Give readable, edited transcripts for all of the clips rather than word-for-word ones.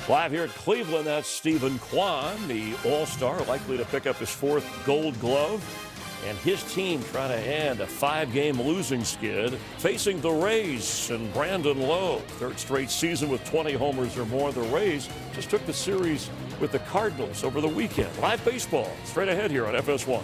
Live here at Cleveland, that's Stephen Kwan, the All-Star, likely to pick up his fourth Gold Glove. And his team trying to end a 5-game losing skid, facing the Rays and Brandon Lowe. Third straight season with 20 homers or more. The Rays just took the series with the Cardinals over the weekend. Live baseball straight ahead here on FS1.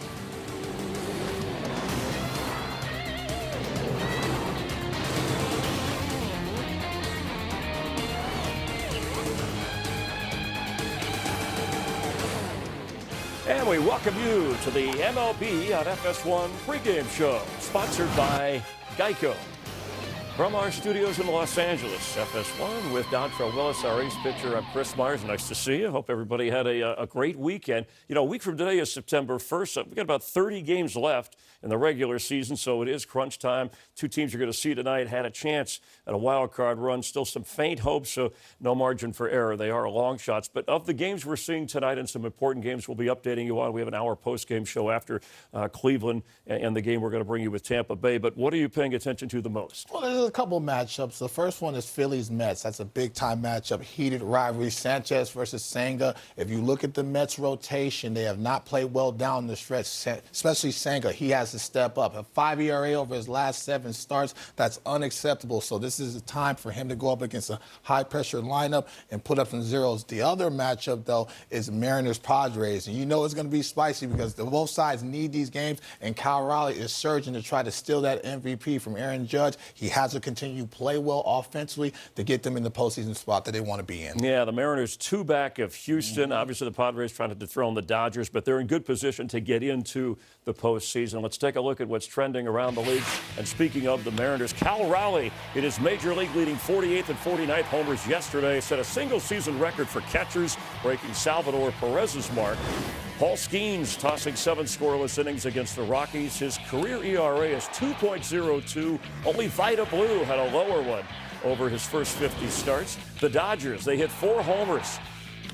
And we welcome you to the MLB on FS1 pregame show, sponsored by Geico. From our studios in Los Angeles, FS1 with Dontrell Willis, our ace pitcher. I'm Chris Myers. Nice to see you. Hope everybody had a great weekend. You know, a week from today is September 1st. So we've got about 30 games left in the regular season, so it is crunch time. Two teams you're going to see tonight had a chance at a wild card run. Still some faint hopes, so no margin for error. They are long shots. But of the games we're seeing tonight and some important games we'll be updating you on, we have an hour post-game show after Cleveland and the game we're going to bring you with Tampa Bay. But what are you paying attention to the most? Well, there's a couple matchups. The first one is Phillies-Mets. That's a big-time matchup, heated rivalry. Sanchez versus Senga. If you look at the Mets rotation, they have not played well down the stretch, especially Senga. He has to step up. A 5 ERA over his last 7 starts, that's unacceptable. So this is a time for him to go up against a high-pressure lineup and put up some zeros. The other matchup, though, is Mariners-Padres. And you know it's going to be spicy because both sides need these games, and Kyle Raleigh is surging to try to steal that MVP from Aaron Judge. He has to continue to play well offensively to get them in the postseason spot that they want to be in. Yeah, the Mariners 2 back of Houston. Obviously, the Padres trying to dethrone the Dodgers, but they're in good position to get into the postseason. Let's take a look at what's trending around the league. And speaking of the Mariners, Cal Raleigh in his major league leading 48th and 49th homers yesterday set a single-season record for catchers, breaking Salvador Perez's mark. Paul Skeens tossing 7 scoreless innings against the Rockies. His career ERA is 2.02. Only Vida Blue had a lower one over his first 50 starts. The Dodgers, they hit 4 homers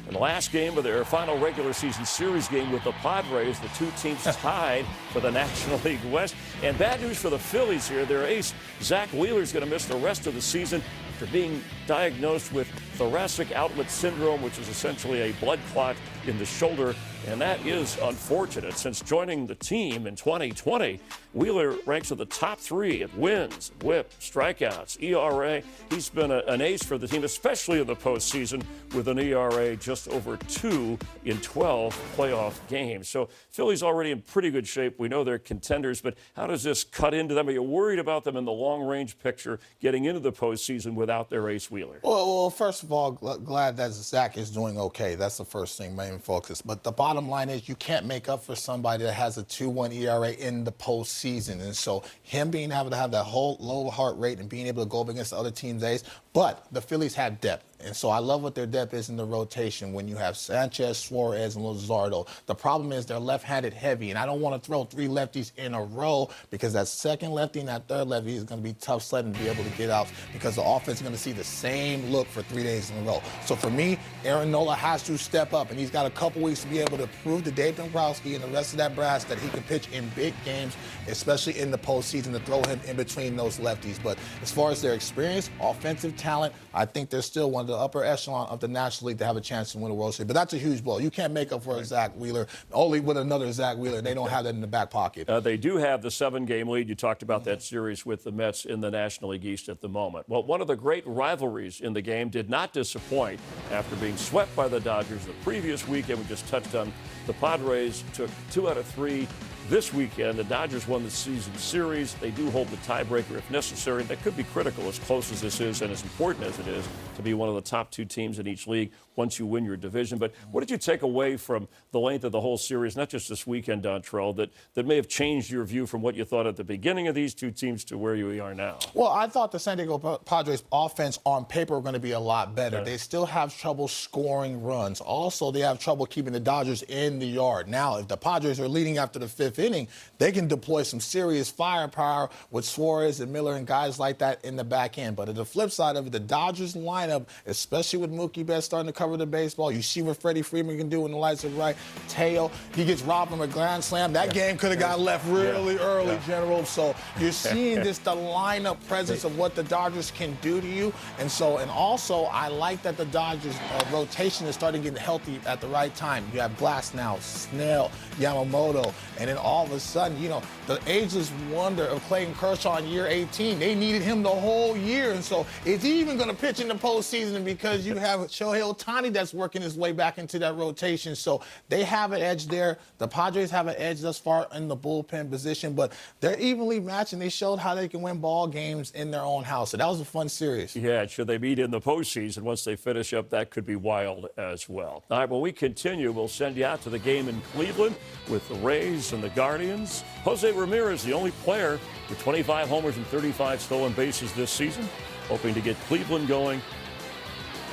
in the last game of their final regular season series game with the Padres. The two teams tied for the National League West. And bad news for the Phillies here. Their ace, Zach Wheeler, is going to miss the rest of the season after being diagnosed with thoracic outlet syndrome, which is essentially a blood clot in the shoulder. And that is unfortunate. Since joining the team in 2020, Wheeler ranks at the top 3 at wins, whip, strikeouts, ERA. He's been an ace for the team, especially in the postseason, with an ERA just over 2 in 12 playoff games. So Philly's already in pretty good shape. We know they're contenders, but how does this cut into them? Are you worried about them in the long-range picture getting into the postseason without their ace Wheeler? Well, first of all, glad that Zach is doing okay. That's the first thing, main focus. But the bottom line is you can't make up for somebody that has a 2.1 ERA in the postseason. And so him being able to have that whole low heart rate and being able to go up against the other team's ace, but the Phillies have depth. And so I love what their depth is in the rotation when you have Sanchez, Suarez, and Luzardo. The problem is they're left-handed heavy, and I don't want to throw 3 lefties in a row because that second lefty and that third lefty is going to be tough sledding to be able to get out because the offense is going to see the same look for 3 days in a row. So for me, Aaron Nola has to step up, and he's got a couple weeks to be able to prove to Dave Dombrowski and the rest of that brass that he can pitch in big games, especially in the postseason, to throw him in between those lefties. But as far as their experience, offensive talent, I think they're still one of the upper echelon of the National League to have a chance to win a World Series. But that's a huge blow. You can't make up for a Zach Wheeler. Only with another Zach Wheeler. They don't have that in the back pocket. They do have the 7-game lead. You talked about that series with the Mets in the National League East at the moment. Well, one of the great rivalries in the game did not disappoint after being swept by the Dodgers the previous weekend. We just touched on the Padres took 2 out of 3 this weekend. The Dodgers won the season series. They do hold the tiebreaker if necessary. That could be critical, as close as this is and as important as it is, to be one of the top 2 teams in each league once you win your division. But what did you take away from the length of the whole series, not just this weekend, Dontrell, that may have changed your view from what you thought at the beginning of these two teams to where you are now? Well, I thought the San Diego Padres offense on paper were going to be a lot better. They still have trouble scoring runs. Also, they have trouble keeping the Dodgers in the yard. Now, if the Padres are leading after the 5th fifth inning, they can deploy some serious firepower with Suarez and Miller and guys like that in the back end. But at the flip side of it, the Dodgers lineup, especially with Mookie Betts starting to cover the baseball, you see what Freddie Freeman can do when the lights are right. Teo, he gets robbed from a grand slam. That game could have got left really early, General. So you're seeing just the lineup presence of what the Dodgers can do to you. And also, I like that the Dodgers rotation is starting getting healthy at the right time. You have Glass now, Snell, Yamamoto, and then all of a sudden, you know, the ageless wonder of Clayton Kershaw in year 18, they needed him the whole year. And so is he even going to pitch in the postseason because you have Shohei Ohtani that's working his way back into that rotation. So they have an edge there. The Padres have an edge thus far in the bullpen position, but they're evenly matched, and they showed how they can win ball games in their own house. So that was a fun series. Yeah, should they meet in the postseason once they finish up, that could be wild as well. All right, when we continue, we'll send you out to the game in Cleveland with the Rays and the Guardians. Jose Ramirez, the only player with 25 homers and 35 stolen bases this season, hoping to get Cleveland going.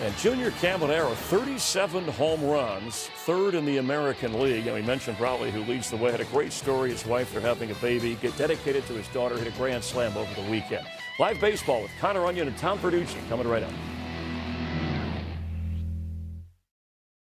And Junior Caminero, 37 home runs, third in the American League. And we mentioned Rowley, who leads the way, had a great story. His wife, they're having a baby, get dedicated to his daughter, hit a grand slam over the weekend. Live baseball with Connor Onion and Tom Perducci coming right up.